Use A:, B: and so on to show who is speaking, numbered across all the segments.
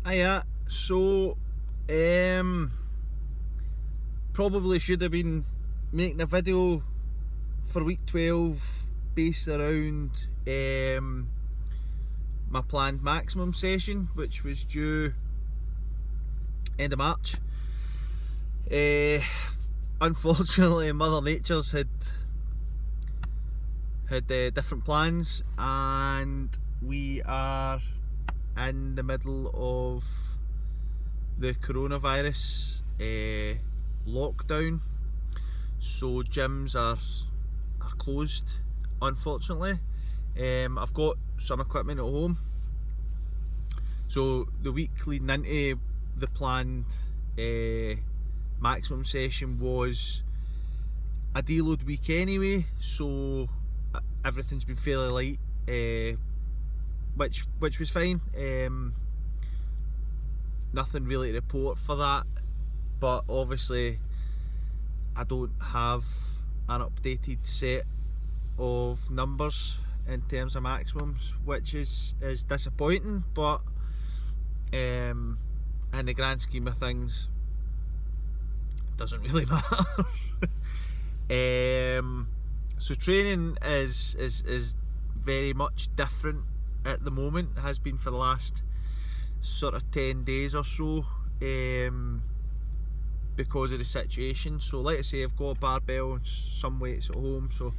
A: Hiya. So, probably should have been making a video for week 12 based around my planned maximum session, which was due end of March. Unfortunately, Mother Nature's had different plans, and we are in the middle of the coronavirus lockdown, so gyms are closed, unfortunately. I've got some equipment at home, so the week leading into the planned maximum session was a deload week anyway, so everything's been fairly light, which was fine. Nothing really to report for that, but obviously I don't have an updated set of numbers in terms of maximums, which is disappointing, but in the grand scheme of things, it doesn't really matter. So training is very much different at the moment. It has been for the last sort of 10 days or so, because of the situation. So like I say, I've got a barbell and some weights at home, so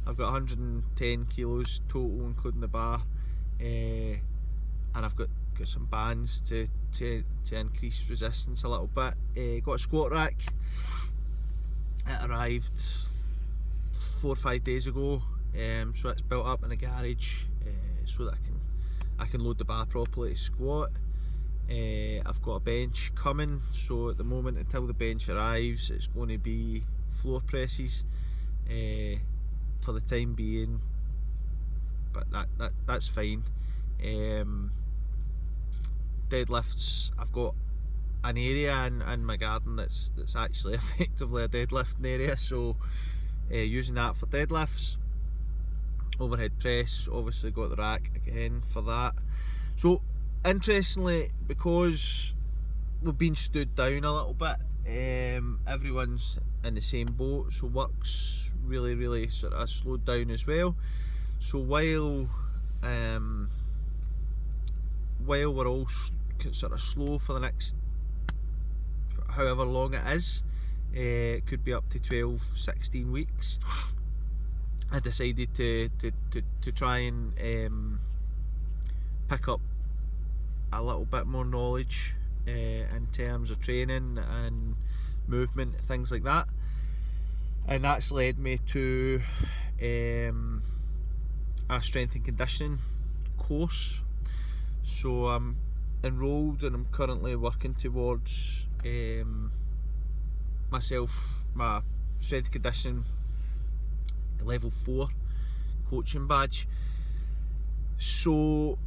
A: I've got 110 kilos total including the bar, and I've got some bands to increase resistance a little bit. Got a squat rack. It arrived 4 or 5 days ago, so it's built up in the garage, so that I can load the bar properly to squat. I've got a bench coming, so at the moment until the bench arrives it's going to be floor presses for the time being, but that's fine. Deadlifts, I've got an area in my garden that's actually effectively a deadlifting area, so using that for deadlifts. Overhead press, obviously got the rack again for that. So interestingly, because we've been stood down a little bit, everyone's in the same boat, so work's really sort of slowed down as well. So while we're all sort of slow for the next however long it is, it could be up to 12-16 weeks, I decided to try and pick up a little bit more knowledge in terms of training and movement, things like that, and that's led me to a strength and conditioning course. So I'm enrolled and I'm currently working towards my strength and conditioning level 4 coaching badge. So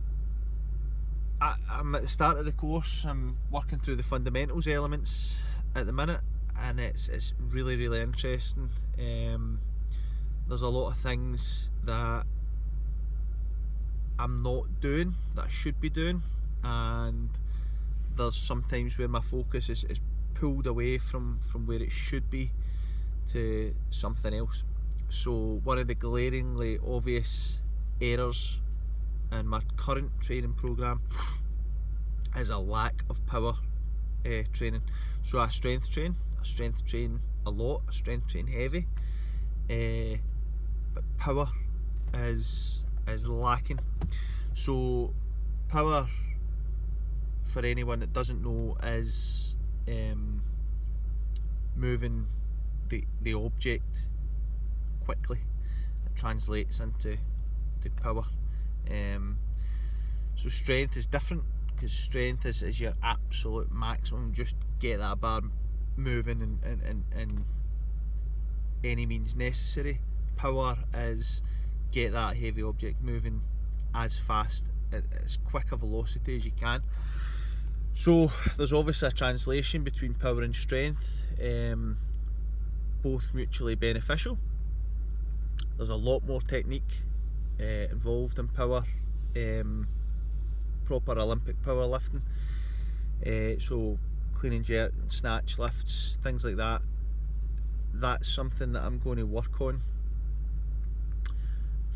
A: I'm at the start of the course. I'm working through the fundamentals elements at the minute, and it's really interesting. There's a lot of things that I'm not doing that I should be doing, and there's sometimes where my focus is pulled away from where it should be to something else. So one of the glaringly obvious errors in my current training program is a lack of power training. So I strength train a lot, I strength train heavy, but power is lacking. So power, for anyone that doesn't know, is moving the object quickly. It translates into power. So strength is different, because strength is your absolute maximum. Just get that bar moving in any means necessary. Power is get that heavy object moving as fast, at as quick a velocity as you can. So there's obviously a translation between power and strength, both mutually beneficial. There's a lot more technique involved in power, proper Olympic powerlifting. So clean and jerk, snatch lifts, things like that. That's something that I'm going to work on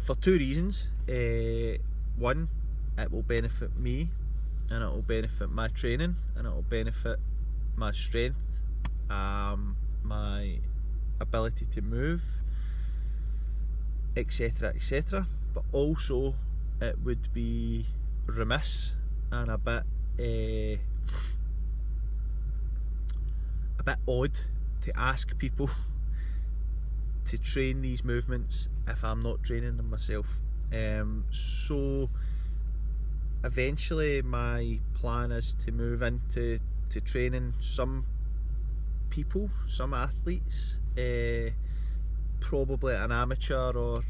A: for two reasons. One, it will benefit me, and it will benefit my training, and it will benefit my strength, my ability to move, etc, etc. But also it would be remiss and a bit odd to ask people to train these movements if I'm not training them myself. So eventually my plan is to move into training some people, some athletes, probably at an amateur or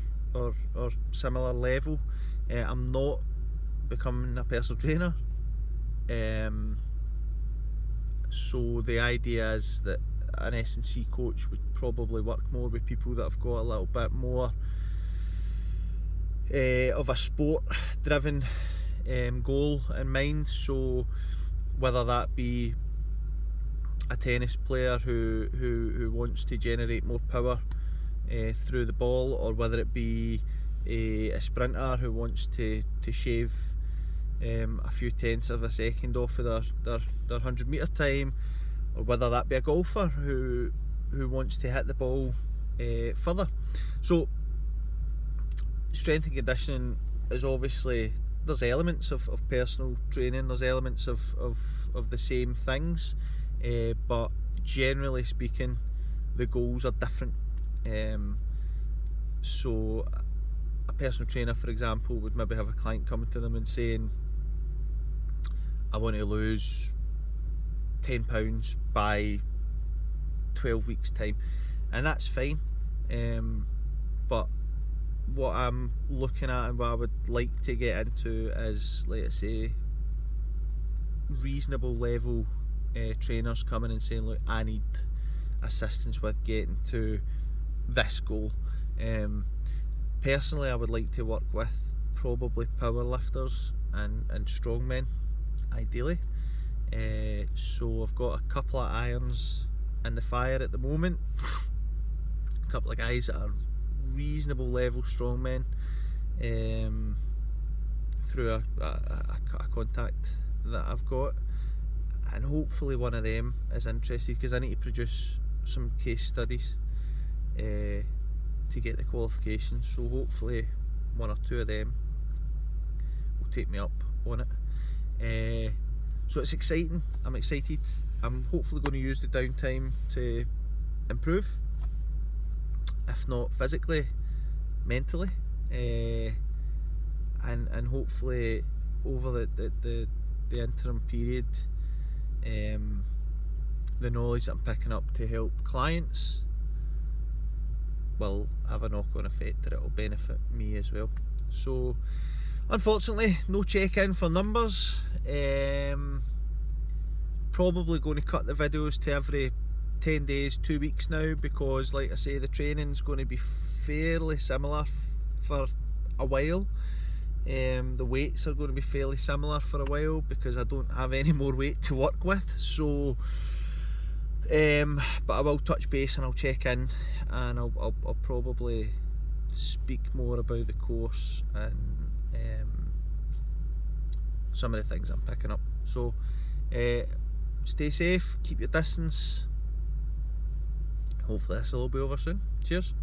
A: similar level. I'm not becoming a personal trainer, so the idea is that an S&C coach would probably work more with people that have got a little bit more of a sport driven goal in mind. So whether that be a tennis player who wants to generate more power through the ball, or whether it be a sprinter who wants to shave a few tenths of a second off of their 100 metre time, or whether that be a golfer who wants to hit the ball further. So strength and conditioning is obviously, there's elements of personal training, there's elements of the same things, but generally speaking the goals are different. So a personal trainer, for example, would maybe have a client coming to them and saying, I want to lose 10 pounds by 12 weeks time, and that's fine, but what I'm looking at and what I would like to get into is, like I say, reasonable level trainers coming and saying, look, I need assistance with getting to this goal. Personally, I would like to work with probably power lifters and strongmen, ideally. So I've got a couple of irons in the fire at the moment, a couple of guys that are reasonable level strongmen, through a contact that I've got, and hopefully one of them is interested, because I need to produce some case studies to get the qualifications. So hopefully one or two of them will take me up on it. So it's exciting, I'm excited. I'm hopefully going to use the downtime to improve, if not physically, mentally, and hopefully over the interim period, the knowledge that I'm picking up to help clients will have a knock-on effect that it will benefit me as well. So unfortunately no check-in for numbers. Probably going to cut the videos to every 10 days, 2 weeks now, because like I say, the training's going to be fairly similar for a while. The weights are going to be fairly similar for a while, because I don't have any more weight to work with. So but I will touch base and I'll check in, and I'll probably speak more about the course and some of the things I'm picking up. So stay safe, keep your distance. Hopefully this will all be over soon. Cheers.